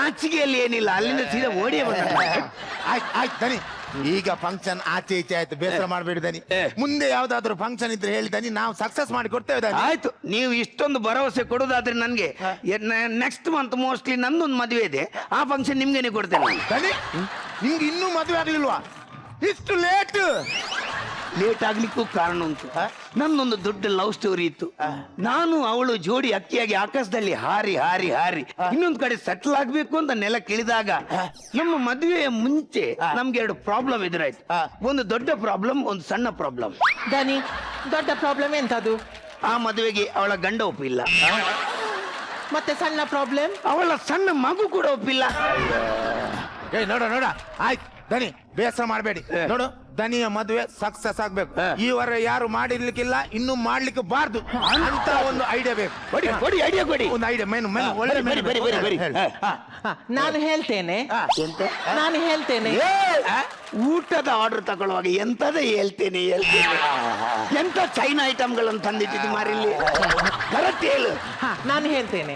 ಆಚಿಗೆಯಲ್ಲಿ ಏನಿಲ್ಲ, ಅಲ್ಲಿಂದ ಸೀದಾ ಓಡಿಯೇ ಬಂದ. ಆಯ್ತು ದನಿ, ಈಗ ಫಂಕ್ಷನ್ ಆಚೆ ಈಚೆ ಆಯ್ತು, ಬೇಸರ ಮಾಡ್ಬೇಡಿ ದನಿ. ಮುಂದೆ ಯಾವ್ದಾದ್ರು ಫಂಕ್ಷನ್ ಇದ್ರೆ ಹೇಳಿ ದನಿ, ನಾವು ಸಕ್ಸಸ್ ಮಾಡಿ ಕೊಡ್ತೇವೆ ದನಿ. ಆಯ್ತು, ನೀವು ಇಷ್ಟೊಂದು ಭರವಸೆ ಕೊಡೋದಾದ್ರೆ ನನ್ಗೆ ನೆಕ್ಸ್ಟ್ ಮಂತ್ ಮೋಸ್ಟ್ಲಿ ನಂದೊಂದು ಮದುವೆ ಇದೆ, ಆ ಫಂಕ್ಷನ್ ನಿಮ್ಗೇನೆ ಕೊಡ್ತೇನೆ. ದನಿ, ನಿಮ್ಗೆ ಇನ್ನೂ ಮದುವೆ ಆಗ್ಲಿಲ್ವಾ? ಇಷ್ಟು ಲೇಟ್ ಆಗ್ಲಿಕ್ಕೂ ಕಾರಣ ಉಂಟು. ನನ್ನೊಂದು ದೊಡ್ಡ ಲವ್ ಸ್ಟೋರಿ ಇತ್ತು. ನಾನು ಅವಳು ಜೋಡಿ ಅಕ್ಕಿಯಾಗಿ ಆಕಾಶದಲ್ಲಿ ಹಾರಿ ಹಾರಿ ಹಾರಿ ಇನ್ನೊಂದು ಕಡೆ ಸೆಟ್ಲ್ ಆಗ್ಬೇಕು ಅಂತ ನೆಲ ಕಿಳಿದಾಗ ನಮ್ಮ ಮದುವೆಯ ಮುಂಚೆ ನಮ್ಗೆ 2 ಪ್ರಾಬ್ಲಮ್ ಎದುರಾಯ್ತು. ಒಂದು ದೊಡ್ಡ ಪ್ರಾಬ್ಲಮ್, ಒಂದು ಸಣ್ಣ ಪ್ರಾಬ್ಲಮ್. ದನಿ, ದೊಡ್ಡ ಪ್ರಾಬ್ಲಮ್ ಎಂತದು? ಆ ಮದುವೆಗೆ ಅವಳ ಗಂಡ ಒಪ್ಪಿಲ್ಲ. ಮತ್ತೆ ಸಣ್ಣ ಪ್ರಾಬ್ಲಮ್, ಅವಳ ಸಣ್ಣ ಮಗು ಕೂಡ ಒಪ್ಪಿಲ್ಲ. ನೋಡ ಆಯ್ತು ದನಿ, ಬೇಸರ ಮಾಡಬೇಡಿ. ನೋಡು, ದನಿಯ ಮದುವೆ ಸಕ್ಸಸ್ ಆಗ್ಬೇಕು. ಈವರೆ ಯಾರು ಮಾಡಿರ್ಲಿಕ್ಕಿಲ್ಲ, ಇನ್ನು ಮಾಡ್ಲಿಕ್ಕೆ ಬಾರ್ದು ಅಂತ ಒಂದು ಐಡಿಯಾ ಬೇಕು. ಕೊಡಿ ಐಡಿಯಾ ಕೊಡಿ, ಒಂದು ಐಡಿಯಾ ಒಳ್ಳೆ ನಾನು ಹೇಳ್ತೇನೆ. ನಾನು ಹೇಳ್ತೇನೆ, ಊಟದ ಆರ್ಡರ್ ತಗೊಳ್ಳುವಾಗ ಎಂತದೇ ಹೇಳ್ತೇನೆ. ಎಂತ ಚೈನಾ ಐಟಮ್ಗಳನ್ನು ತಂದಿಟ್ಟಿದ್ದು ಮಾರಿಲ್ಲಿ. ಕರೆಕ್ಟ್ ಹೇಳು. ನಾನು ಹೇಳ್ತೇನೆ.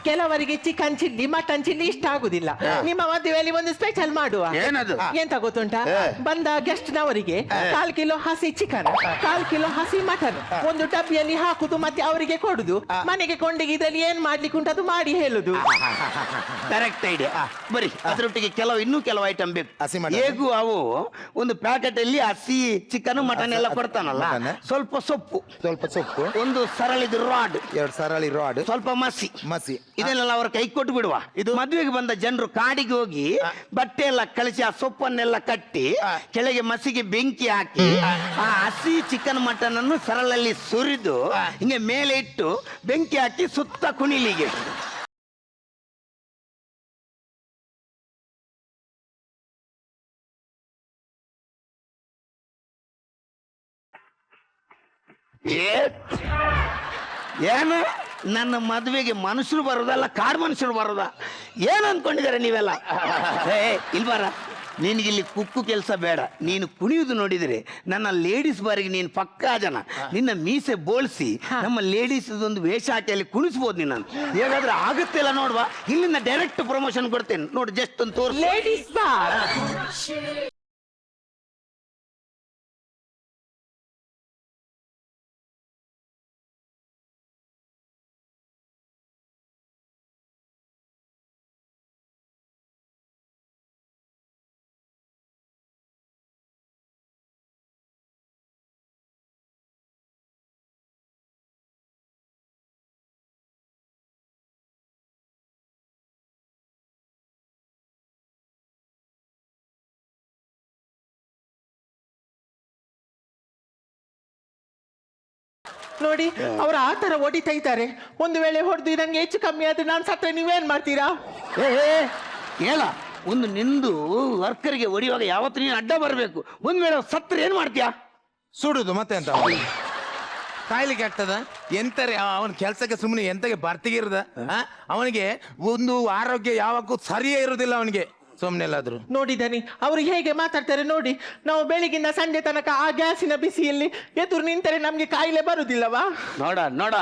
ಕೆಲವರಿಗೆ ಚಿಕನ್ ಚಿಲ್ಲಿ, ಮಟನ್ ಚಿಲ್ಲಿ ಇಷ್ಟ ಆಗುದಿಲ್ಲ. ನಿಮ್ಮ ಮದುವೆಯಲ್ಲಿ ಒಂದು ಸ್ಪೆಷಲ್ ಮಾಡುವ. ಏನದು? ಎಂತ ಗೊತ್ತುಂಟಾ? ಬಂದ ಗೆಸ್ಟ್ ನವರಿಗೆ 1/4 ಕಿಲೋ ಹಸಿ ಚಿಕನ್, 1/4 ಕಿಲೋ ಹಸಿ ಮಟನ್ ಒಂದು ಡಬ್ಬಿಯಲ್ಲಿ ಹಾಕುದು, ಮತ್ತೆ ಅವರಿಗೆ ಕೊಡುದು. ಮನೆಗೆ ಕೊಂಡಿಗೆ ಇದರಲ್ಲಿ ಏನ್ ಮಾಡ್ಲಿಕ್ಕೆ ಉಂಟದು ಮಾಡಿ ಹೇಳುದು. Correct idea. ಬರೀ ಅದರೊಟ್ಟಿಗೆ ಇನ್ನೂ ಕೆಲವು ಐಟಮ್ ಬೇಕು. ಹೇಗೂ ಅವು ಒಂದು ಪ್ಯಾಕೆಟ್ ಅಲ್ಲಿ ಹಸಿ ಚಿಕನ್ ಮಟನ್ ಎಲ್ಲ ಕೊಡ್ತಾನಲ್ಲ, ಸ್ವಲ್ಪ ಸೊಪ್ಪು, ಒಂದು ಸರಳಿದ ರಾಡ್, 2 ಸರಳಿ ರಾಡ್, ಸ್ವಲ್ಪ ಮಸಿ ಇದನ್ನೆಲ್ಲ ಅವರ ಕೈ ಕೊಟ್ಟು ಬಿಡುವ. ಇದು ಮದುವೆಗೆ ಬಂದ ಜನರು ಕಾಡಿಗೆ ಹೋಗಿ ಬಟ್ಟೆ ಎಲ್ಲ ಕಳಿಸಿ ಆ ಸೊಪ್ಪನ್ನೆಲ್ಲ ಕಟ್ಟಿ ಕೆಳಗೆ ಮಸಿಗೆ ಬೆಂಕಿ ಹಾಕಿ ಆ ಹಸಿ ಚಿಕನ್ ಮಟನ್ ಅನ್ನು ಸರಳಲ್ಲಿ ಸುರಿದು ಹಿಂಗೆ ಮೇಲೆ ಇಟ್ಟು ಬೆಂಕಿ ಹಾಕಿ ಸುತ್ತ ಕುಣಿಲಿಗೆ. ಏನು ನನ್ನ ಮದುವೆಗೆ ಮನುಷ್ಯರು ಬರೋದಲ್ಲ, ಕಾಡು ಮನುಷ್ಯರು ಬರೋದ? ಏನು ಅನ್ಕೊಂಡಿದ್ದಾರೆ ನೀವೆಲ್ಲ? ಇಲ್ಬಾರ, ನಿನಗಿಲ್ಲಿ ಕುಕ್ಕು ಕೆಲಸ ಬೇಡ. ನೀನು ಕುಣಿಯುವುದು ನೋಡಿದರೆ ನನ್ನ ಲೇಡೀಸ್ ಬಾರಿಗೆ ನೀನು ಪಕ್ಕಾ ಜನ. ನಿನ್ನ ಮೀಸೆ ಬೋಳ್ಸಿ ನಮ್ಮ ಲೇಡೀಸ್ ಒಂದು ವೇಷ ಹಾಕಿ ಅಲ್ಲಿ ಕುಣಿಸ್ಬೋದು ನೀನು. ಹೇಗಾದ್ರೆ ಆಗುತ್ತೆ ಇಲ್ಲ ನೋಡುವ. ಇಲ್ಲಿಂದ ಡೈರೆಕ್ಟ್ ಪ್ರಮೋಷನ್ ಕೊಡ್ತೇನೆ ನೋಡಿ, ಜಸ್ಟ್ ಒಂದು ತೋರಿಸಿ. ಲೇಡೀಸ್ ಬಾ. ನೋಡಿ, ಅವ್ರು ಆ ತರ ಹೊಡಿತಾ ಇದ್ದಾರೆ. ಒಂದು ವೇಳೆ ಹೊಡೆದು ನಂಗೆ ಹೆಚ್ಚು ಕಮ್ಮಿ ಆದ್ರೆ ನಾನು ಸತ್ರೆ ನೀವೇನ್ ಮಾಡ್ತೀರಾ? ಹೇಳ, ಒಂದು ನಿಂದು ವರ್ಕರ್ಗೆ ಹೊಡಿಯುವಾಗ ಯಾವತ್ತು ನೀನು ಅಡ್ಡ ಬರಬೇಕು. ಒಂದ್ ವೇಳೆ ಸತ್ರೆ ಏನ್ ಮಾಡ್ತೀಯಾ? ಸುಡುದು ಮತ್ತೆ ಅಂತ ಕಾಯ್ಲಿಕ್ಕೆ ಆಗ್ತದ? ಎಂತಾರೆ ಅವನ ಕೆಲ್ಸಕ್ಕೆ ಸುಮ್ಮನೆ ಎಂತಗೆ ಬರ್ತಿಗಿರದ? ಅವನಿಗೆ ಒಂದು ಆರೋಗ್ಯ ಯಾವಾಗೂ ಸರಿಯೇ ಇರುದಿಲ್ಲ ಅವನಿಗೆ. ಸುಮ್ಮನೆ ಎಲ್ಲಾದ್ರು ನೋಡಿದನಿ ಅವ್ರು ಹೇಗೆ ಮಾತಾಡ್ತಾರೆ ನೋಡಿ. ನಾವು ಬೆಳಿಗಿಂದ ಸಂಜೆ ತನಕ ಆ ಗ್ಯಾಸಿನ ಬಿಸಿಯಲ್ಲಿ ಎದುರು ನಿಂತರೆ ನಮ್ಗೆ ಕಾಯಿಲೆ ಬರುದಿಲ್ಲವಾ? ನೋಡ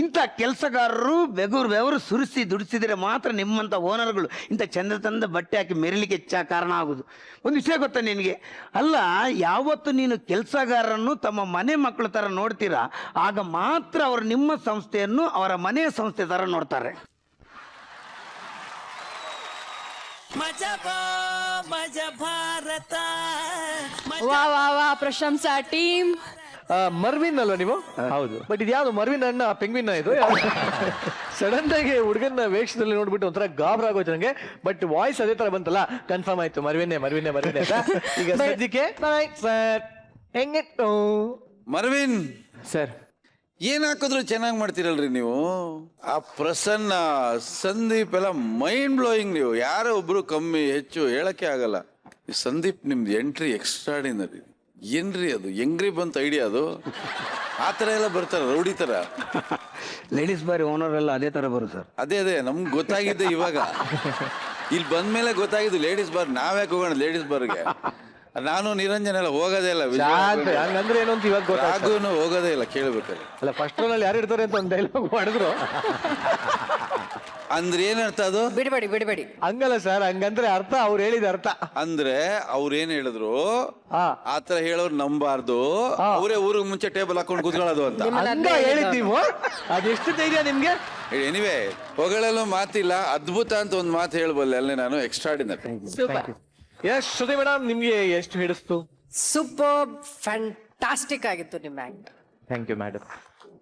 ಇಂಥ ಕೆಲಸಗಾರರು ಬೆವರು ಸುರಿಸಿ ದುಡಿಸಿದ್ರೆ ಮಾತ್ರ ನಿಮ್ಮಂತ ಓನರ್ಗಳು ಇಂಥ ಚಂದ ತಂದ ಬಟ್ಟೆ ಹಾಕಿ ಮೆರಲಿಕ್ಕೆ ಹೆಚ್ಚ ಕಾರಣ ಆಗುದು. ಒಂದು ವಿಷಯ ಗೊತ್ತಾ ನಿನಗೆ? ಅಲ್ಲ, ಯಾವತ್ತು ನೀನು ಕೆಲಸಗಾರರನ್ನು ತಮ್ಮ ಮನೆ ಮಕ್ಕಳ ತರ ನೋಡ್ತೀರಾ, ಆಗ ಮಾತ್ರ ಅವರು ನಿಮ್ಮ ಸಂಸ್ಥೆಯನ್ನು ಅವರ ಮನೆಯ ಸಂಸ್ಥೆ ತರ ನೋಡ್ತಾರೆ. ಮಜಾ ಭಾರತ. ವಾ ವಾ ವಾ, ಪ್ರಶಂಸಾ ಟೀಮ್. ಮರ್ವಿನ್ ಅಲ್ವಾ ನೀವು? ಹೌದು. ಬಟ್ ಇದು ಯಾವ್ದು ಮರ್ವಿನ್ ಅಣ್ಣ ಪೆಂಗ್ವಿನ್ ಇದು? ಸಡನ್ ಆಗಿ ಹುಡುಗನ ವೇಷದಲ್ಲಿ ನೋಡ್ಬಿಟ್ಟು ಒಂಥರ ಗಾಬರ ಆಗೋಯ್ತು ನಂಗೆ. ಬಟ್ ವಾಯ್ಸ್ ಅದೇ ತರ ಬಂತಲ್ಲ, ಕನ್ಫರ್ಮ್ ಆಯ್ತು ಮರ್ವಿನ್ನೇ ಅಂತ. ಈಗ ಸದ್ಯಕ್ಕೆ ಸರ್ ಹೆಂಗಿತ್ತು ಮರ್ವಿನ್ ಸರ್? ಏನ್ ಹಾಕಿದ್ರು ಚೆನ್ನಾಗಿ ಮಾಡ್ತೀರಲ್ರಿ ನೀವು. ಆ ಪ್ರಸನ್ನ, ಸಂದೀಪ್ ಎಲ್ಲ ಮೈಂಡ್ ಬ್ಲೋಯಿಂಗ್. ನೀವು ಯಾರೋ ಒಬ್ರು ಕಮ್ಮಿ ಹೆಚ್ಚು ಹೇಳಕ್ಕೆ ಆಗಲ್ಲ. ಸಂದೀಪ್ ನಿಮ್ದು ಎಂಟ್ರಿ ಎಕ್ಸ್ಟ್ರಾಡಿನರಿ. ಏನ್ರಿ ಅದು? ಹೆಂಗ್ರಿ ಬಂತ ಐಡಿಯಾ ಅದು? ಆ ತರ ಎಲ್ಲ ಬರ್ತಾರ ರೌಡಿ ತರ? ಲೇಡೀಸ್ ಬಾರಿ ಓನರ್ ಎಲ್ಲ ಅದೇ ತರ ಬರು ಸರ್. ಅದೇ ನಮ್ಗೆ ಗೊತ್ತಾಗಿದ್ದೆ ಇವಾಗ. ಇಲ್ಲಿ ಬಂದ್ಮೇಲೆ ಗೊತ್ತಾಗಿದ್ದು ಲೇಡೀಸ್ ಬಾರ್. ನಾವ್ಯಾಕೆ ಹೋಗೋಣ ಲೇಡೀಸ್ ಬಾರ್ಗೆ? ನಾನು ನಿರಂಜನ ಎಲ್ಲ ಹೋಗೋದೇ ಇಲ್ಲ. ಹಂಗಂದ್ರೆ ಏನು ಅಂತ ಇವಾಗ ಗೊತ್ತಾಗೂ ಹೋಗೋದೇ ಇಲ್ಲ ಕೇಳ್ಬೇಕಾದ್ರೆ. ಅಲ್ಲ, ಫಸ್ಟ್ ರೋಲ್ ಅಲ್ಲಿ ಯಾರು ಇರ್ತಾರೆ ಅಂತ ಒಂದು ಡೈಲಾಗ್ ಮಾಡಿದ್ರು. ಅಂದ್ರೆ ಏನರ್ಥ ಅದು? ಬಿಡಬೇಡಿ ಬಿಡಬೇಡಿ. ಹಂಗಲ್ಲ ಸರ್, ಹಂಗಂದ್ರೆ ಅರ್ಥ ಅವ್ರು ಹೇಳಿದ ಅರ್ಥ. ಅಂದ್ರೆ ಅವ್ರು ಏನ್ ಹೇಳಿದ್ರು ಹಾ. ಆತರ ಹೇಳೋರು ನಂಬಾರ್ದು, ಅವರೇ ಊರಿಗೆ ಮುಂಚೆ ಟೇಬಲ್ ಹಾಕೊಂಡು ಕೂತ್ಕೊಳ್ಳೋದು ಅಂತ. ಹಂಗ ಹೇಳಿದ್ ನೀವು? ಅದೆಷ್ಟು ಧೈರ್ಯ ನಿಮ್ಗೆ? ಎನಿವೆ, ಹೊಗಳಲ್ಲೂ ಮಾತಿಲ್ಲ, ಅದ್ಭುತ ಅಂತ ಒಂದು ಮಾತು ಹೇಳಬಲ್ಲೆ ಅಲ್ಲೇ ನಾನು. ಎಕ್ಸ್ಟ್ರಾರ್ಡಿನರಿ. ಎಸ್ ಶ್ರುತಿ ಮೇಡಮ್, ನಿಮ್ಗೆ ಎಷ್ಟು ಹಿಡಿಸ್ತು? ಸೂಪರ್ ಫ್ಯಾಂಟಾಸ್ಟಿಕ್ ಆಗಿತ್ತು ನಿಮ್ಮ ಆಕ್ಟ್. Thank you madam.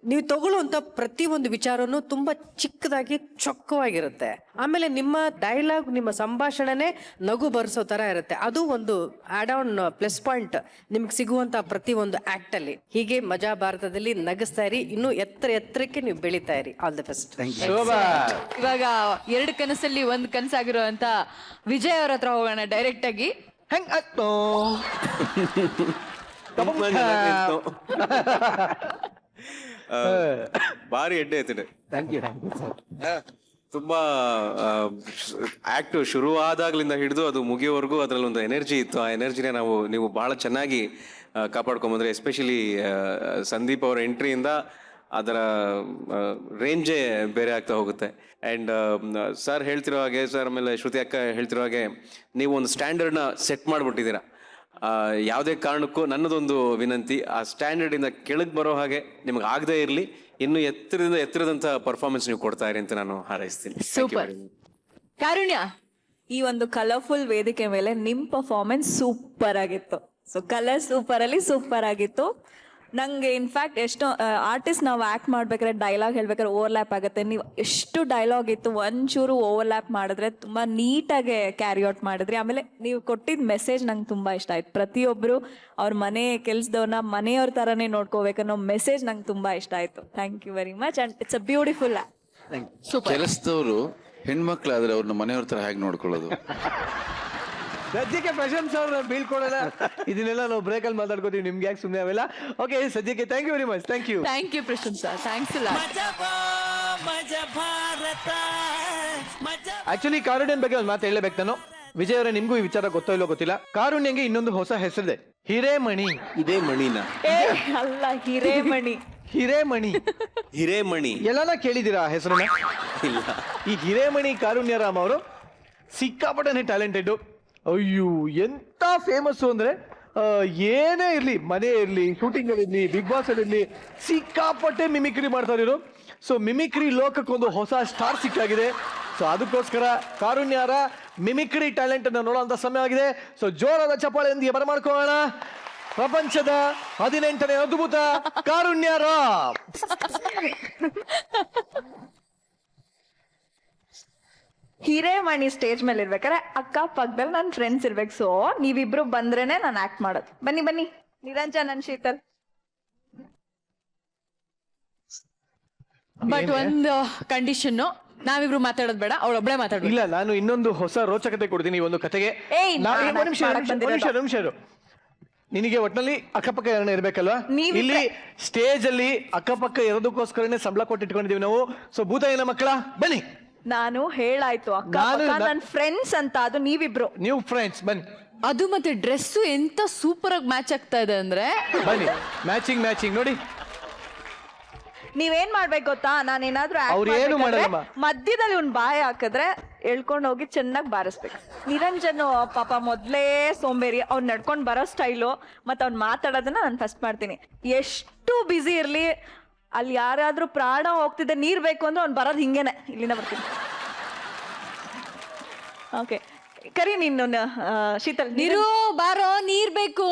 ನೀವು ತಗೊಳ್ಳುವಂತ ಪ್ರತಿ ಒಂದು ವಿಚಾರನೂ ತುಂಬಾ ಚಿಕ್ಕದಾಗಿ ಚೊಕ್ಕವಾಗಿರುತ್ತೆ. ಆಮೇಲೆ ನಿಮ್ಮ ಡೈಲಾಗ್, ನಿಮ್ಮ ಸಂಭಾಷಣೆನೇ ನಗು ಬರೆಸೋ ತರ ಇರುತ್ತೆ. ಅದು ಒಂದು ಆಡ್ ಆನ್ ಪ್ಲಸ್ ಪಾಯಿಂಟ್ ನಿಮ್ಗೆ ಸಿಗುವಂತ ಪ್ರತಿ ಒಂದು ಆಕ್ಟ್ ಅಲ್ಲಿ. ಹೀಗೆ ಮಜಾ ಭಾರತದಲ್ಲಿ ನಗಿಸ್ತಾ ಇರಿ, ಇನ್ನೂ ಎತ್ತರಕ್ಕೆ ನೀವು ಬೆಳಿತಾ ಇರಿ. All the best. ಇವಾಗ 2 ಕನಸಲ್ಲಿ 1 ಕನಸಾಗಿರೋ ಅಂತ ವಿಜಯ್ ಅವ್ರ ಹತ್ರ ಹೋಗೋಣ ಡೈರೆಕ್ಟ್ ಆಗಿ. ಹೆಂಗ್ ಆಯ್ತು? ಭಾರಿ ಎಡ್ಡೆ ಐತಿದೆ. ತುಂಬಾ ಆಕ್ಟ್ ಶುರುವಾದಾಗ್ಲಿಂದ ಹಿಡಿದು ಅದು ಮುಗಿಯೋವರೆಗೂ ಅದ್ರಲ್ಲಿ ಒಂದು ಎನರ್ಜಿ ಇತ್ತು. ಆ ಎನರ್ಜಿನೇ ನೀವು ಬಹಳ ಚೆನ್ನಾಗಿ ಕಾಪಾಡ್ಕೊಂಬಂದ್ರೆ. ಎಸ್ಪೆಷಲಿ ಸಂದೀಪ್ ಅವರ ಎಂಟ್ರಿಯಿಂದ ಅದರ ರೇಂಜೇ ಬೇರೆ ಆಗ್ತಾ ಹೋಗುತ್ತೆ. ಆ್ಯಂಡ್ ಸರ್ ಹೇಳ್ತಿರೋ ಹಾಗೆ, ಸರ್ ಆಮೇಲೆ ಶ್ರುತಿ ಅಕ್ಕ ಹೇಳ್ತಿರೋ ಹಾಗೆ, ನೀವು ಒಂದು ಸ್ಟ್ಯಾಂಡರ್ಡ್ನ ಸೆಟ್ ಮಾಡಿಬಿಟ್ಟಿದ್ದೀರಾ. ಯಾವುದೇ ಕಾರಣಕ್ಕೂ ನನ್ನದೊಂದು ವಿನಂತಿ, ಆ ಸ್ಟ್ಯಾಂಡರ್ಡಿಂದ ಕೆಳಗೆ ಬರೋ ಹಾಗೆ ನಿಮ್ಗೆ ಆಗದೇ ಇರಲಿ, ಇನ್ನು ಎತ್ತರದಂಥ ಪರ್ಫಾರ್ಮೆನ್ಸ್ ನೀವು ಕೊಡ್ತಾ ಇರಿ ಅಂತ ನಾನು ಹಾರೈಸ್ತೀನಿ. ಸೂಪರ್. ಕಾರುಣ್ಯ, ಈ ಒಂದು ಕಲರ್ಫುಲ್ ವೇದಿಕೆ ಮೇಲೆ ನಿಮ್ ಪರ್ಫಾರ್ಮೆನ್ಸ್ ಸೂಪರ್ ಆಗಿತ್ತು. ಸೊ ಕಲರ್ ಸೂಪರ್ ಆಗಿತ್ತು. ನಂಗೆ ಇನ್ಫ್ಯಾಕ್ಟ್ ಎಷ್ಟೋ ಆರ್ಟಿಸ್ಟ್ ನಾವು ಆ್ಯಕ್ಟ್ ಮಾಡ್ಬೇಕಾದ್ರೆ ಡೈಲಾಗ್ ಹೇಳ್ಬೇಕಾದ್ರೆ ಓವರ್ಲ್ಯಾಪ್ ಆಗುತ್ತೆ. ನೀವು ಎಷ್ಟು ಡೈಲಾಗ್ ಇತ್ತು, ಒಂಚೂರು ಓವರ್ಲ್ಯಾಪ್ ಮಾಡಿದ್ರೆ ತುಂಬ ನೀಟಾಗಿ ಕ್ಯಾರಿ ಔಟ್ ಮಾಡಿದ್ರಿ. ಆಮೇಲೆ ನೀವು ಕೊಟ್ಟಿದ್ದ ಮೆಸೇಜ್ ನಂಗೆ ತುಂಬ ಇಷ್ಟ ಆಯ್ತು. ಪ್ರತಿಯೊಬ್ಬರು ಅವ್ರ ಮನೆ ಕೆಲಸದವ್ರನ್ನ ಮನೆಯವ್ರ ಥರನೇ ನೋಡ್ಕೋಬೇಕನ್ನೋ ಮೆಸೇಜ್ ನಂಗೆ ತುಂಬ ಇಷ್ಟ ಆಯಿತು. Thank you very much and it's a beautiful. ಕೆಲಸದವರು ಹೆಣ್ಮಕ್ಳಾದ್ರೆ ಅವ್ರನ್ನ ಮನೆಯವ್ರ ತರ ಹೇಗೆ ನೋಡ್ಕೊಳ್ಳೋದು? ಸದ್ಯಕ್ಕೆ ಪ್ರಶಂಸಾ ಅವ್ರನ್ನ ಬೀಳ್ಕೊಡೋಣ. ಇದನ್ನೆಲ್ಲ ನಾವು ಬ್ರೇಕಲ್ಲಿ ಮಾತಾಡ್ಕೋತೀವಿ, ನಿಮ್ಗೆ ಯಾಕೆ ಸುಮ್ಮನೆ ಅವೆಲ್ಲ. ಓಕೆ, ಸದ್ಯಕ್ಕೆ thank you very much. Thank you Prashamsa. Thanks ಅಲ್ಲ. ಮಜಾ ಭಾರತ ಮಜಾ. ಆಕ್ಚುಲಿ ಕಾರುಣ್ಯನ್ ಬಗ್ಗೆ ಒಂದು ಮಾತು ಹೇಳಬೇಕು ನಾನು. ವಿಜಯ್ ಅವರೇ, ನಿಮ್ಗೂ ಈ ವಿಚಾರ ಗೊತ್ತೋ ಇಲ್ಲೋ ಗೊತ್ತಿಲ್ಲ, ಕಾರುಣ್ಯಂಗೆ ಇನ್ನೊಂದು ಹೊಸ ಹೆಸರಿದೆ, ಹಿರೇಮಣಿ. ಇದೇ ಮಣಿನ? ಅಲ್ಲ, ಹಿರೇಮಣಿ. ಹಿರೇಮಣಿ ಎಲ್ಲಾನ ಕೇಳಿದಿರಾ ಆ ಹೆಸರನ್ನ? ಇಲ್ಲ. ಈ ಹಿರೇಮಣಿ ಕಾರುಣ್ಯರಾಮ್ ಅವರು ಸಿಕ್ಕಾಪಟ್ಟೆ ಟ್ಯಾಲೆಂಟೆಡ್. ಅಯ್ಯೋ, ಎಂತ ಫೇಮಸ್ ಅಂದ್ರೆ ಏನೇ ಇರ್ಲಿ, ಮನೆ ಇರ್ಲಿ, ಶೂಟಿಂಗ್ ಅಲ್ಲಿ ಇರ್ಲಿ, ಬಿಗ್ ಬಾಸ್ ಅಲ್ಲಿ ಇರ್ಲಿ, ಸಿಕ್ಕಾಪಟ್ಟೆ ಮಿಮಿಕ್ರಿ ಮಾಡ್ತಾರೆ ಇವರು. ಸೊ ಮಿಮಿಕ್ರಿ ಲೋಕಕ್ಕೊಂದು ಹೊಸ ಸ್ಟಾರ್ ಸಿಕ್ಕಾಗಿದೆ. ಸೊ ಅದಕ್ಕೋಸ್ಕರ ಕಾರುಣ್ಯರ ಮಿಮಿಕ್ರಿ ಟ್ಯಾಲೆಂಟ್ ಅನ್ನು ನೋಡುವಂತ ಸಮಯವಾಗಿದೆ. ಸೊ ಜೋರಾದ ಚಪ್ಪಾಳೆಯೊಂದಿಗೆ ಬರಮಾಡ್ಕೊಳ್ಳೋಣ ಪ್ರಪಂಚದ 18ನೇ ಅದ್ಭುತ ಕಾರುಣ್ಯರಾಮ್. ಹಿರೇಮಣಿ ಸ್ಟೇಜ್ ಮೇಲೆ ಇರ್ಬೇಕಾದ್ರೆ ಅಕ್ಕ ಪಕ್ಕದಲ್ಲಿ ನನ್ನ ಫ್ರೆಂಡ್ಸ್ ಇರ್ಬೇಕು. ಸೊ ನೀವಿಬ್ರು ಬಂದ್ರೇನೆ ನಾನು ಆಕ್ಟ್ ಮಾಡೋದು. ಬನ್ನಿ ನಿರಂಜನ್ ಅಂಡ್ ಶೀತಲ್. ಬಟ್ ಒಂದು ಕಂಡೀಷನ್, ನಾವಿಬ್ರು ಮಾತಾಡೋದು ಬೇಡ, ಅವಳೊಬ್ಳೆ ಮಾತಾಡೋದು. ಇಲ್ಲ, ನಾನು ಇನ್ನೊಂದು ಹೊಸ ರೋಚಕತೆ ಕೊಡ್ತೀನಿ ಈ ಒಂದು ಕತೆಗೆ. ನಿಮಿಷ ನಿನಗೆ ಒಟ್ಟಿನಲ್ಲಿ ಅಕ್ಕಪಕ್ಕ ಯಾರನ್ನ ಇರ್ಬೇಕಲ್ವಾ? ಇಲ್ಲಿ ಸ್ಟೇಜ್ ಅಲ್ಲಿ ಅಕ್ಕಪಕ್ಕ ಇರೋದಕ್ಕೋಸ್ಕರನೇ ಸಂಬಳ ಕೊಟ್ಟಿಟ್ಕೊಂಡಿದೀವಿ ನಾವು. ಸೊ ಭೂತ ಏನ ಮಕ್ಕಳ, ಬನ್ನಿ. ನಾನು ಹೇಳಾಯ್ತು ಅಕ್ಕ ನನ್ನ ಫ್ರೆಂಡ್ಸ್ ಅಂತ, ಅದು ನೀವಿಬ್ರು ನೀವು ಫ್ರೆಂಡ್ಸ್, ಬನ್ನಿ. ಅದು ಮತ್ತೆ ಡ್ರೆಸ್ಸು ಎಂತ ಸೂಪರ್ ಆಗಿ ಮ್ಯಾಚ್ ಆಗ್ತಾ ಇದೆ ಅಂದ್ರೆ, ಬನ್ನಿ. ಮ್ಯಾಚಿಂಗ್ ನೋಡಿ. ನೀವೇನ್ ಮಾಡ್ಬೇಕು ಗೊತ್ತಾ, ನಾನೇನಾದ್ರೂ ಅವ್ರು ಏನು ಮಾಡಲ್ಲಮ್ಮ. ಮಧ್ಯದಲ್ಲಿ ಒಂದ್ ಬಾಯಿ ಹಾಕಿದ್ರೆ ಎಳ್ಕೊಂಡು ಹೋಗಿ ಚೆನ್ನಾಗಿ ಬಾರಿಸ್ಬೇಕು. ನಿರಂಜನ್ ಪಾಪ ಮೊದ್ಲೇ ಸೋಂಬೇರಿ, ಅವ್ನ್ ನಡ್ಕೊಂಡ್ ಬರೋ ಸ್ಟೈಲು ಮತ್ತೆ ಅವ್ನ್ ಮಾತಾಡೋದನ್ನ ನಾನು ಫಸ್ಟ್ ಮಾಡ್ತೀನಿ. ಎಷ್ಟು ಬ್ಯುಸಿ ಇರ್ಲಿ, ಅಲ್ಲಿ ಯಾರಾದ್ರೂ ಪ್ರಾಣ ಹೋಗ್ತಿದ್ದೆ ನೀರ್ ಬೇಕು ಅಂದ್ರೆ ಅವ್ನು ಬರೋದು ಹಿಂಗೇನೆ, ಇಲ್ಲಿಂದ ಬರ್ತೀನಿ. ಓಕೆ, ಕರಿ ನೀನು ಶೀತಲ್. ನೀರು ಬಾರೋ, ನೀರ್ ಬೇಕು.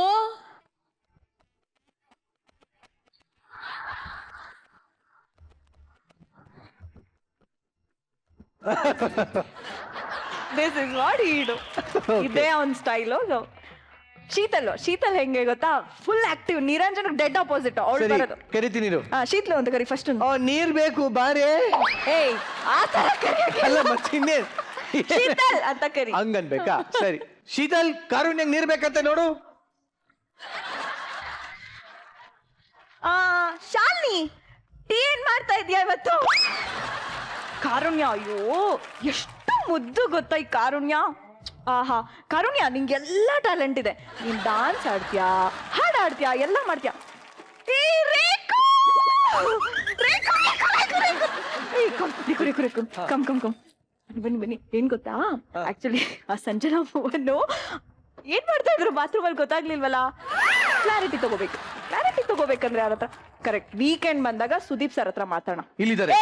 This is what he do. ಇದೇ ಅವ್ನ ಸ್ಟೈಲು. ಶೀತಲ್ ಹೆಂಗೆ ಗೊತ್ತಾ, full active. Niranjan dead opposite. ಅವಳು ಬರೋದು. ಕರಿತೀನಿ. ಶೀತಲ್ ಅಂತ ಕರಿ ಫಸ್ಟ್. ನೀರ್ ಬೇಕು ಬಾರೇ. ಏಯ್, ಆ ತರ ಅಲ್ಲ ಮತ್ತೆ ಇನ್ನೇನ್, ಶೀತಲ್ ಅಂತ ಕರಿ. ಹಂಗನ್ಬೇಕಾ? ಸರಿ, ಶೀತಲ್, ಕಾರುಣ್ಯಂಗ್ ನೀರ್ ಬೇಕಂತ ನೋಡು. ಶಾಲಿನಿ, ಟೀ ಏನ್ ಮಾಡ್ತಾ ಇದೀಯ ಇವತ್ತು? ಕಾರುಣ್ಯ, ಅಯ್ಯೋ ಎಷ್ಟು ಮುದ್ದು ಗೊತ್ತಾ ಈ ಕಾರುಣ್ಯ. ಆಹಾ, ಕಾರುಣ್ಯ, ನಿಂಗೆಲ್ಲ ಟ್ಯಾಲೆಂಟ್ ಇದೆ. ನೀನ್ ಡಾನ್ಸ್ ಆಡ್ತೀಯಾ, ಹಾಡು ಆಡ್ತೀಯಾ, ಎಲ್ಲ ಮಾಡ್ತೀಯಾ. ಕಮ್ ಬನ್ನಿ ಏನ್ ಗೊತ್ತಾ ಆಕ್ಚುಲಿ ಆ ಸಂಜನಾ ಮೂವನ್ನು ಏನ್ ಮಾಡ್ತಾ ಇದ್ರು ಬಾತ್ರೂಮ್ ಅಲ್ಲಿ ಗೊತ್ತಾಗ್ಲಿಲ್ವಲ್ಲ. ಕ್ಲಾರಿಟಿ ತಗೋಬೇಕಂದ್ರೆ ಯಾರ ಹತ್ರ ಕರೆಕ್ಟ್ ವೀಕೆಂಡ್ ಬಂದಾಗ ಸುದೀಪ್ ಸರ್ ಹತ್ರ ಮಾತಾಡೋಣ. ಇಲ್ಲಿದ್ದಾರೆ.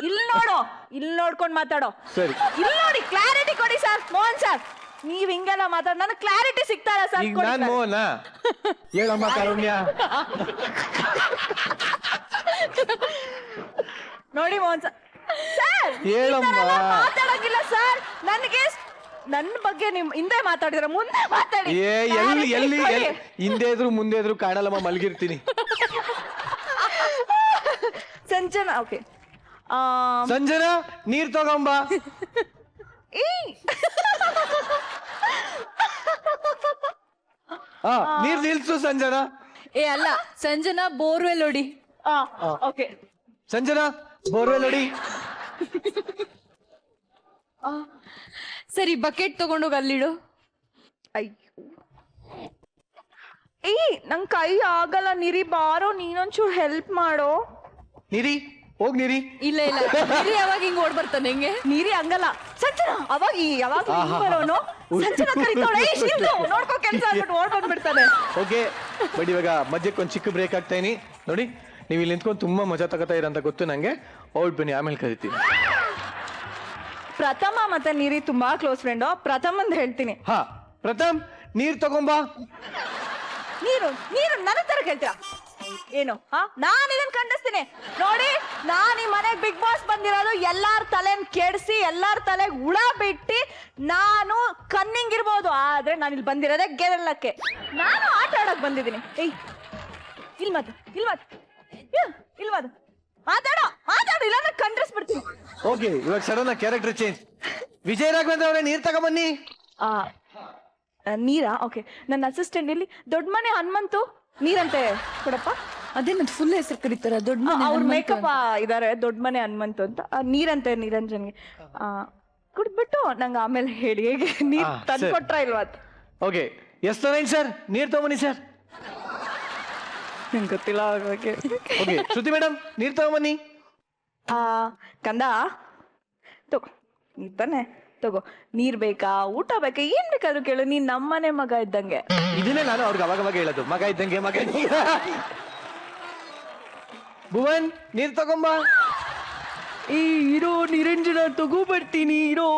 ಇಲ್ಲಿ ನೋಡ್ಕೊಂಡ್ ಮಾತಾಡೋ. ಸರಿ. ಇಲ್ಲಿ ನೋಡಿ ಕ್ಲಾರಿಟಿ ಕೊಡಿ ಸರ್. ಮೋಹನ್ ಸರ್ ನೀವ್ ಹಿಂಗೆಲ್ಲ ಮಾತಾಡ ನನಗೆ ಕ್ಲಾರಿಟಿ ಸಿಗ್ತಾ ಇಲ್ಲ ಸರ್. ಈಗ ನಾನ್ ಮೋಹನ ಹೇಳಮ್ಮ ಕಾರುಣ್ಯ. ನೋಡಿ ಮೋಹನ್ ಸರ್ ಹೇಳಮ್ಮ. ಮಾತಾಡಂಗಿಲ್ಲ ಸರ್. ನನಗೆ ನನ್ನ ಬಗ್ಗೆ ನಿಮ್ ಹಿಂದೆ ಮಾತಾಡಿದ್ರ ಮುಂದೆ ಮಾತಾಡಿ. ಎಲ್ಲಿ ಹಿಂದೆ ಇದ್ರು ಮುಂದೆ ಇದ್ರು ಕಾಣಲ್ಲಮ್ಮ, ಮಲಗಿರ್ತೀನಿ. ಸಂಜನಾ ಓಕೆ ಸಂಜನಾ ನೀರ್ ತಗೊಂಬ. ನೀರ್ ನಿಲ್ಸು ಸಂಜನಾ. ಅಲ್ಲ ಸಂಜನಾ ಬೋರ್ವೆಲ್ ಹೊಡಿ. ಓಕೆ ಸಂಜನಾ ಬೋರ್ವೆಲ್ ನೋಡಿ. ಸರಿ ಬಕೆಟ್ ತಗೊಂಡೋಗಿ ಅಲ್ಲಿಡು. ನಂಗ್ ಕೈ ಆಗಲ್ಲ ನೀರಿ, ಬಾರೋ ನೀನೊಂಚೂರು ಹೆಲ್ಪ್ ಮಾಡೋ. ನೀರಿ ಹೋಗ್ ನೀರಿ. ಇಲ್ಲ ಯಾವಾಗ ಹಿಂಗ್ ಓಡ್ ಬರ್ತಾನೆ ಹೆಂಗೆ? ನೀರಿ ಹಂಗಲ್ಲ ಸಂಜನಾ, ಯಾವಾಗ ಬರೋನು ಸಂಜನಾ ಕರಿತಾಳೆ. ನೋಡ್ಕೋ ಕೆಲ್ಸ ಆಗ್ಬಿಟ್ಟು ಓಡ್ ಬಂದ್ಬಿಡ್ತಾನೆ. ಓಕೆ ಬಟ್ ಇವಾಗ ಮಧ್ಯಕ್ಕೆ ಒಂದ್ ಚಿಕ್ಕ ಬ್ರೇಕ್ ಆಗ್ತಾಯಿನಿ ನೋಡಿ. ನೀವು ಇಲ್ಲಿ ನಿಂತ್ಕೊಂಡು ತುಂಬಾ ಮಜಾ ತಗೋತಾ ಇರಂತ ಗೊತ್ತು ನಂಗೆ. ಔಟ್ ಬನ್ನಿ, ಆಮೇಲೆ ಕರಿತೀನಿ. ಪ್ರಥಮ ಮತ್ತೆ ನೀರಿ ತುಂಬಾ ಕ್ಲೋಸ್ ಫ್ರೆಂಡು. ಪ್ರಥಮ್ ಹೇಳ್ತೀನಿ. ಹಾ ಪ್ರಥಮ್ ನೀರ್ ತಗೊಂಬಾ. ನೀರು ನನ್ನ ತರ ಕೇಳ್ತೀರಾ ಏನು? ನಾನು ಇದನ್ನ ಖಂಡಿಸ್ತೀನಿ ನೋಡಿ. ನಾನು ಈ ಮನೆಗೆ ಬಿಗ್ ಬಾಸ್ ಬಂದಿರೋದು ಎಲ್ಲಾರ ತಲೆನ್ ಕೆಡಿಸಿ ಎಲ್ಲಾರ ತಲೆಗೆ ಹುಳ ಬಿಟ್ಟಿ ನಾನು ಕನ್ನಿಂಗ್ ಇರ್ಬೋದು, ಆದ್ರೆ ನಾನು ಇಲ್ಲಿ ಬಂದಿರೋದೇ ಗೆಲ್ಲಕ್ಕೆ. ನಾನು ಆಟ ಆಡಕ್ ಬಂದಿದ್ದೀನಿ. ಇಲ್ ಮಾತಾಡೋ ಇಲ್ಲ ಕಂಡ್ರಿಸ್ಬಿಡ್ತೀನಿ. ಓಕೆ ಇವಾಗ ಸಡನ್ ಕ್ಯಾರೆಕ್ಟರ್ ಚೇಂಜ್. ವಿಜಯ ರಾಘವೇಂದ್ರ ಅವರೇ ನೀರ್ ತಗೊಂಬನ್ನಿ. ನೀರಾ? ಓಕೆ ನನ್ನ ಅಸಿಸ್ಟೆಂಟ್ ಇಲ್ಲಿ ದೊಡ್ಡ ಮನೆ ಹನುಮಂತು ನೀರಂತೆ ಕೊಡಪ್ಪ. ಅದೇನದು ಫುಲ್ ಹೆಸರು ಕರೀತಾರ? ದೊಡ್ಡ ಅವ್ರ ಮೇಕಪ್ ಇದಾರೆ ದೊಡ್ಡ ಮನೆ ಹನುಮಂತು ಅಂತ. ನೀರಂತೆ ನಿರಂಜನ್ಗೆ ಕುಡ್ಬಿಟ್ಟು ನಂಗೆ ಆಮೇಲೆ ಹೇಳಿ ಹೇಗೆ ನೀರ್ ತಂದು ಕೊಟ್ರ ಇಲ್ವಾ ಅಂತ. ಓಕೆ ಎಸ್ ನಾರಾಯಣ್ ಸರ್ ನೀರ್ ತಗೊಂಬನ್ನಿ ಸರ್. ನಂಗೆ ಗೊತ್ತಿಲ್ಲ. ಓಕೆ ಶ್ರುತಿ ಮೇಡಮ್ ನೀರ್ ತಗೊಂಬನ್ನಿ. ಕಂದ ತಗೋ ನೀರ್ ತಾನೆ ತಗೋ. ನೀರ್ ಬೇಕಾ ಊಟ ಬೇಕಾ ಏನ್ ಬೇಕಾದ್ರೂ ಕೇಳು, ನೀನ್ ನಮ್ಮನೆ ಮಗ ಇದ್ದಂಗೆ. ಇದನ್ನೇ ನಾನು ಅವ್ರಿಗೆ ಅವಾಗ ಹೇಳೋದು, ಮಗ ಇದ್ದಂಗೆ ಮಗ ಇದ್ದಂಗೆ. ಭುವನ್ ನೀರ್ ತಗೊಂಬ. ಇರೋ ನಿರಂಜನ ತಗೋ ಬರ್ತೀನಿ ಇರೋ.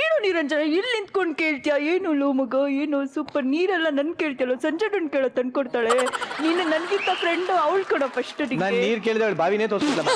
ಏನು ನಿರಂಜನ ಇಲ್ಲಿ ನಿಂತ್ಕೊಂಡು ಕೇಳ್ತೀಯ? ಏನು ಲೋ ಮಗ, ಏನು ಸೂಪರ್. ನೀರೆಲ್ಲ ನನ್ ಕೇಳ್ತಿಯಲ್ಲ, ಸಂಜೆ ಕೇಳೋ ತಂದ್ಕೊಡ್ತಾಳೆ. ನೀನು ನನ್ಗಿಂತ ಫ್ರೆಂಡ್ ಅವಳು ಕೊಡೋ ಫಸ್ಟ್. ನಾನು ನೀರ್ ಕೇಳಿದ್ರೆ ಅವಳು ಬಾವಿನೇ ತೋರಿಸ್ತಿಲ್ಲ.